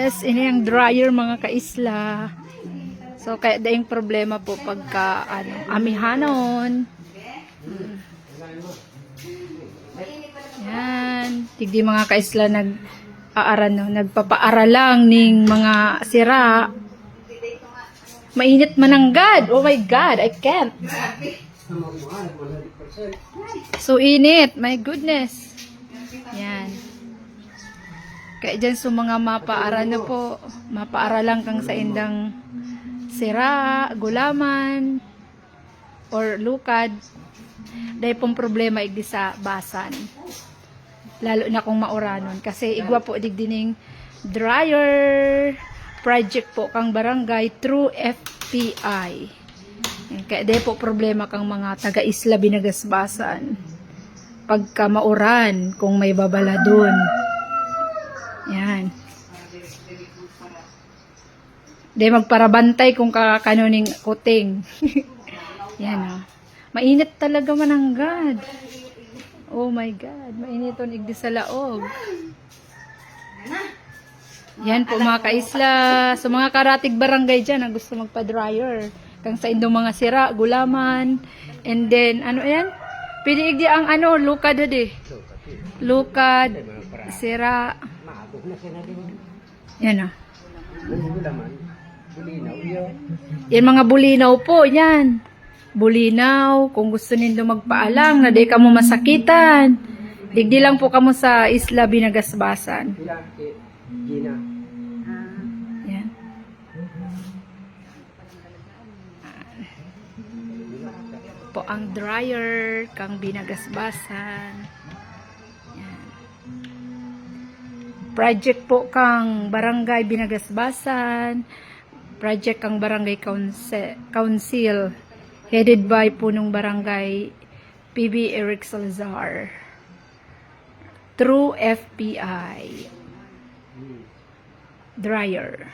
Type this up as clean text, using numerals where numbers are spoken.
Yes, ini ang dryer mga kaisla. So kaya daing problema po pagka amihanon. Yan, tigdi mga kaisla nagpapaaral lang ning mga sira. Mainit mananggad. Oh my God, I can't. So init, my goodness. Yan. Kaya dyan sa mga mapaara na po, mapaara lang kang sa indang sira, gulaman, or lukad. Dahil pong problema igdi sa basan. Lalo na kung mauranon. Kasi igwa po digdining dryer project po kang barangay through FPI. Kaya dahil po problema kang mga taga-isla binagasbasan. Pagka mauran, kung may babala dun. Yan. Dahil magparabantay kung kakanuning kuting. Yan o. Mainit talaga mananggad. Oh my God. Mainiton igdi sa laog. Yan po mga kaisla. So mga karatig barangay dyan ang gusto magpa-dryer. Kang sa indong mga sira, gulaman. And then, ano yan? Pwede igdi ang lukad hadi. Lukad, sira. Yan o. Yan mga bulinaw po, yan. Bulinaw, kung gusto nindo magpaalang, na di ka mo masakitan. Digdi lang po kamo sa Isla Binagasbasan. Yan. Po ang dryer kang Binagasbasan. Yan. Project po kang Barangay Binagasbasan. Project kang Barangay Council. Headed by punong Barangay PB Eric Salazar. Through FPI. Dryer.